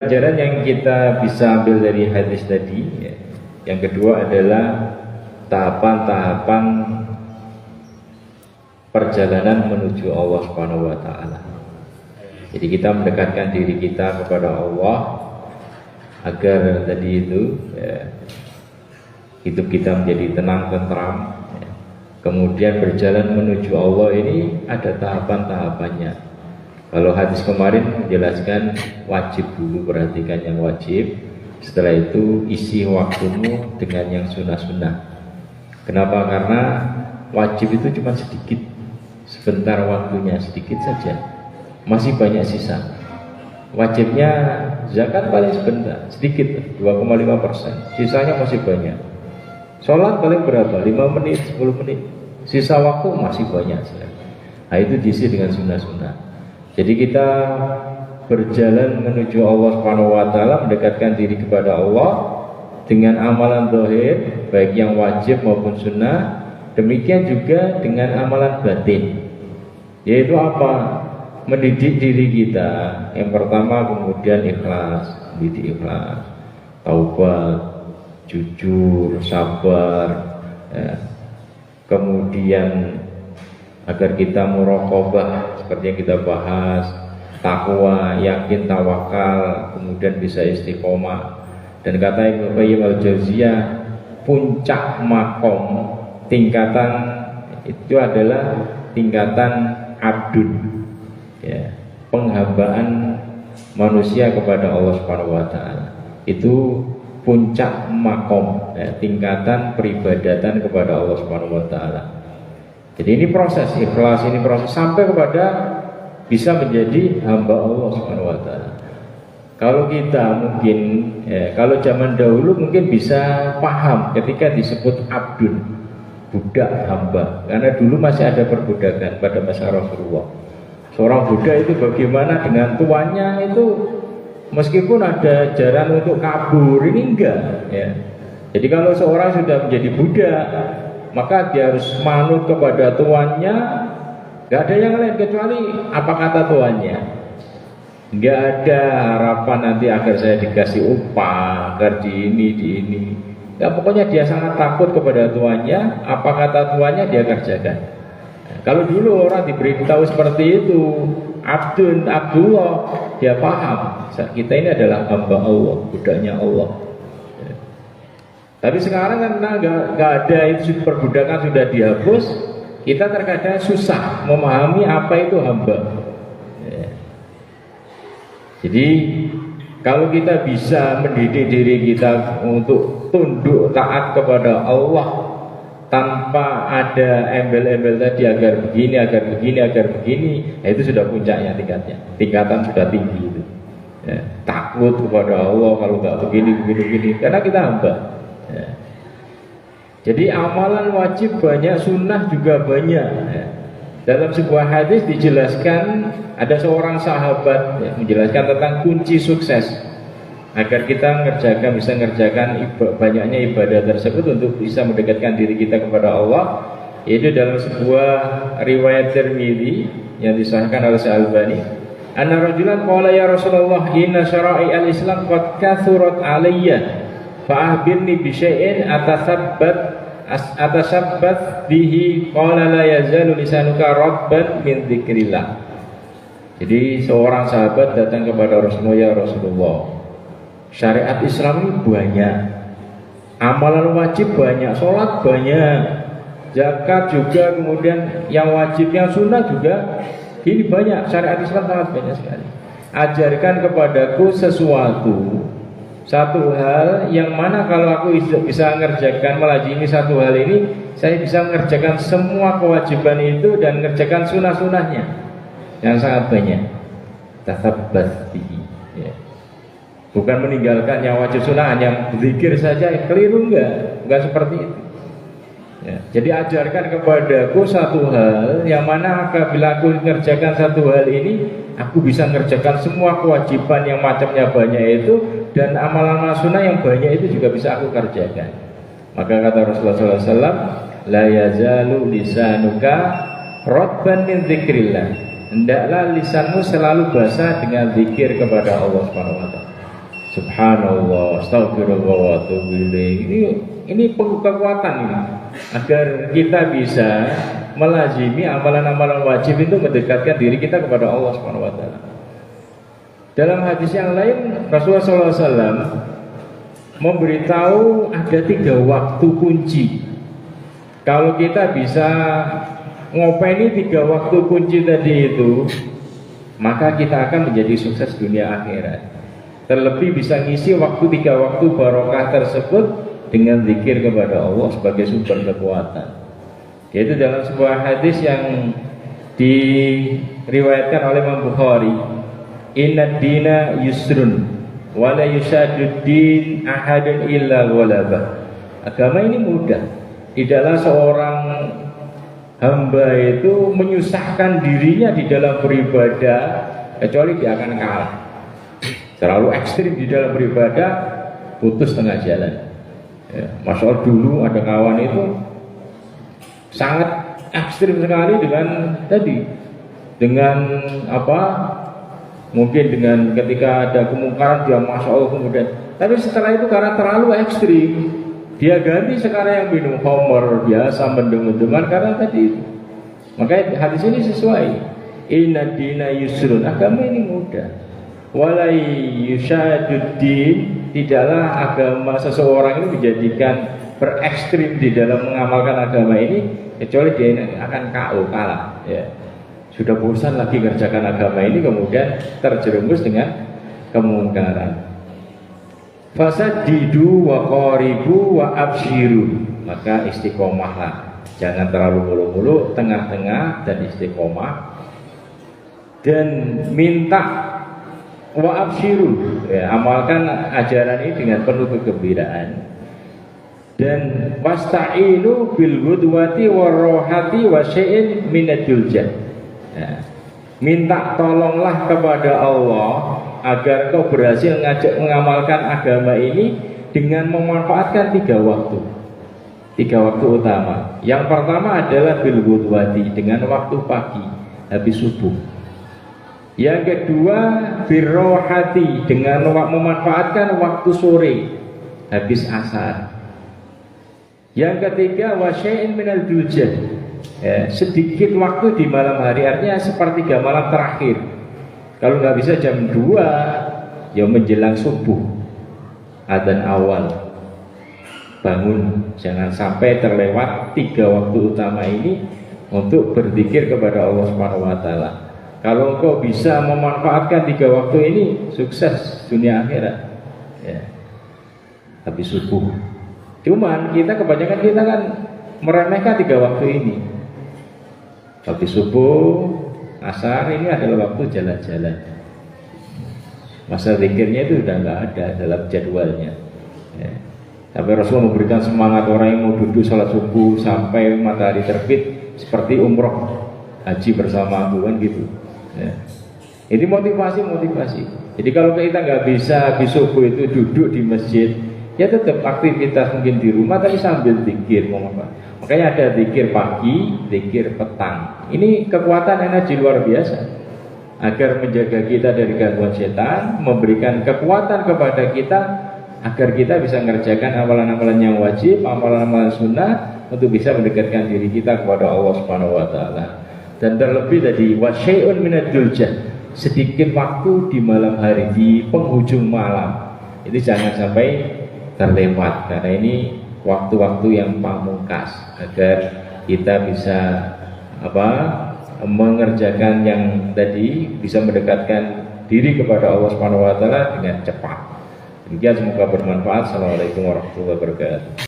Pelajaran yang kita bisa ambil dari hadis tadi, ya. Yang kedua adalah tahapan-tahapan perjalanan menuju Allah Subhanahu wa taala. Jadi kita mendekatkan diri kita kepada Allah agar tadi itu ya, hidup kita menjadi tenang, tentram, ya. Kemudian berjalan menuju Allah ini ada tahapan-tahapannya. Kalau hadis kemarin menjelaskan wajib dulu, perhatikan yang wajib. Setelah itu isi waktumu dengan yang sunnah-sunnah. Kenapa? Karena wajib itu cuma sedikit, sebentar waktunya, sedikit saja. Masih banyak sisa. Wajibnya zakat paling sebentar, sedikit, 2,5%. Sisanya masih banyak. Sholat paling berapa? 5 menit, 10 menit. Sisa waktu masih banyak sekali. Nah itu diisi dengan sunnah-sunnah. Jadi kita berjalan menuju Allah Subhanahu wa taala, mendekatkan diri kepada Allah dengan amalan zahir baik yang wajib maupun sunnah. Demikian juga dengan amalan batin. Yaitu apa? Mendidik diri kita. Yang pertama kemudian ikhlas, mendidik ikhlas, taubat, jujur, sabar, ya. Kemudian agar kita muraqabah seperti yang kita bahas, takwa, yakin, tawakal, kemudian bisa istiqomah. Dan kata Ibnu Qayyim al-Jauziyah, puncak makom tingkatan itu adalah tingkatan abdun, ya, penghambaan manusia kepada Allah Subhanahu wa taala. Itu puncak makom, ya, tingkatan peribadatan kepada Allah Subhanahu wa taala. Jadi ini proses ikhlas, ini proses sampai kepada bisa menjadi hamba Allah Subhanahu wa taala. Kalau kita mungkin kalau zaman dahulu mungkin bisa paham ketika disebut abdun, budak, hamba. Karena dulu masih ada perbudakan pada masa Rasulullah. Seorang budak itu bagaimana dengan tuannya itu, meskipun ada ajaran untuk kabur, ini enggak, ya. Jadi kalau seorang sudah menjadi budak, maka dia harus manut kepada tuannya. Gak ada yang lain kecuali apa kata tuannya. Gak ada harapan nanti agar saya dikasih upah, agar di ini. Ya, pokoknya dia sangat takut kepada tuannya. Apa kata tuannya dia kerjakan. Kalau dulu orang diberitahu seperti itu, abdun, Abdullah, dia paham kita ini adalah hamba Allah, budaknya Allah. Tapi sekarang kan nggak ada, itu perbudakan sudah dihapus. Kita terkadang susah memahami apa itu hamba, ya. Jadi kalau kita bisa mendidik diri kita untuk tunduk taat kepada Allah tanpa ada embel-embel tadi agar begini, nah itu sudah puncaknya tingkatan sudah tinggi itu, ya. Takut kepada Allah kalau nggak begini, karena kita hamba. Ya. Jadi amalan wajib banyak, sunnah juga banyak, ya. Dalam sebuah hadis dijelaskan, ada seorang sahabat, ya, menjelaskan tentang kunci sukses agar kita bisa mengerjakan banyaknya ibadah tersebut untuk bisa mendekatkan diri kita kepada Allah. Yaitu dalam sebuah riwayat Tirmidzi yang disahkan oleh Al-Albani, anna rajulan qala ya Rasulullah inna syara'i al-Islam qad kathurat alayya fa'ahbirni bisyai'in atasabbat bihi qala la yazalu lisanuka radban min dzikrillah. Jadi seorang sahabat datang kepada Rasulullah, ya Rasulullah, syariat Islam ini banyak, amalan wajib banyak, sholat banyak, zakat juga, kemudian yang wajib, yang sunnah juga, ini banyak, syariat Islam sangat banyak sekali. Ajarkan kepadaku satu hal yang mana kalau aku bisa mengerjakan, melajimi satu hal ini, saya bisa mengerjakan semua kewajiban itu dan mengerjakan sunnah-sunnahnya yang sangat banyak. Tathabbat bihi, ya. Bukan meninggalkan yang wajib sunnah, yang berzikir saja, keliru, enggak seperti itu, ya. Jadi ajarkan kepadaku satu hal yang mana apabila aku mengerjakan satu hal ini, aku bisa mengerjakan semua kewajiban yang macamnya banyak itu, dan amalan sunnah yang banyak itu juga bisa aku kerjakan. Maka kata Rasulullah SAW, la yazalu lisanuka radban min dzikrillah, hendaklah lisanmu selalu basah dengan zikir kepada Allah Subhanahu wa taala. subhanallah, astagfirullah wa atubu ilaih. Ini kekuatan ini agar kita bisa melazimi amalan-amalan wajib itu mendekatkan diri kita kepada Allah Subhanahu wa taala. Dalam hadis yang lain Rasulullah SAW memberitahu ada 3 waktu kunci. Kalau kita bisa ngopeni 3 waktu kunci tadi itu, maka kita akan menjadi sukses dunia akhirat. Terlebih bisa ngisi waktu 3 waktu barokah tersebut dengan zikir kepada Allah sebagai sumber kekuatan. Yaitu dalam sebuah hadis yang diriwayatkan oleh Imam Bukhari, inna dina yusrun wa la yusaduddin ahadun illa walabah. Agama ini mudah. Tidaklah seorang hamba itu menyusahkan dirinya di dalam beribadah kecuali dia akan kalah. Terlalu ekstrim di dalam beribadah, putus tengah jalan. Ya, Masya Allah, dulu ada kawan itu sangat ekstrim sekali dengan mungkin dengan ketika ada kemungkaran dia Masya Allah kemudian, tapi setelah itu karena terlalu ekstrim dia ganti sekarang yang minum khamr biasa, mendem-mendeman karena tadi itu. Makanya hadis ini sesuai, inna dina yusrun, agama ini mudah. Walai yushaduddin, tidaklah agama seseorang ini menjadikan berekstrim di dalam mengamalkan agama ini kecuali dia akan kalah ya. Sudah bosan lagi mengerjakan agama ini kemudian terjerumus dengan kemungkaran. Fasadidu wa qaribu wa abshiru, maka istiqomahlah, jangan terlalu mulu-mulu, tengah-tengah dan istiqomah, dan minta wa abshiru, ya, amalkan ajaran ini dengan penuh kegembiraan. Dan wasta'inu bil ghudwati warrohati wa syai'in minadul jah, ya, minta tolonglah kepada Allah agar kau berhasil mengamalkan agama ini dengan memanfaatkan 3 waktu utama. Yang pertama adalah bil ghudwati, dengan waktu pagi habis subuh. Yang kedua birrohati, dengan memanfaatkan waktu sore habis asar. Yang ketiga wasyai'in minal dulja, ya, sedikit waktu di malam hari, artinya sepertiga malam terakhir. Kalau nggak bisa jam 2 ya menjelang subuh, adzan awal bangun. Jangan sampai terlewat 3 waktu utama ini untuk berzikir kepada Allah Subhanahu wa taala. Kalau engkau bisa memanfaatkan 3 waktu ini, sukses dunia akhirat. Ya. Habis subuh. Cuman kebanyakan kita kan meremehkan 3 waktu ini. Habis subuh, asar ini adalah waktu jalan-jalan. Masa zikirnya itu sudah nggak ada dalam jadwalnya. Ya. Tapi Rasulullah memberikan semangat orang yang mau duduk salat subuh sampai matahari terbit seperti umroh haji bersama aku, kan gitu. Ya. Ini motivasi. Jadi kalau kita nggak bisa habis subuh itu duduk di masjid, ya tetap aktivitas mungkin di rumah tapi sambil zikir. Makanya ada zikir pagi, zikir petang. Ini kekuatan energi luar biasa agar menjaga kita dari gangguan setan, memberikan kekuatan kepada kita agar kita bisa mengerjakan amalan-amalan yang wajib, amalan-amalan sunnah untuk bisa mendekatkan diri kita kepada Allah Subhanahu wa taala. Dan terlebih tadi wasyai'un minadul jah, sedikit waktu di malam hari, di penghujung malam. Itu jangan sampai terlewat, karena ini waktu-waktu yang pamungkas agar kita bisa mengerjakan yang tadi, bisa mendekatkan diri kepada Allah Subhanahu wa taala dengan cepat. Demikian, semoga bermanfaat. Assalamualaikum warahmatullahi wabarakatuh.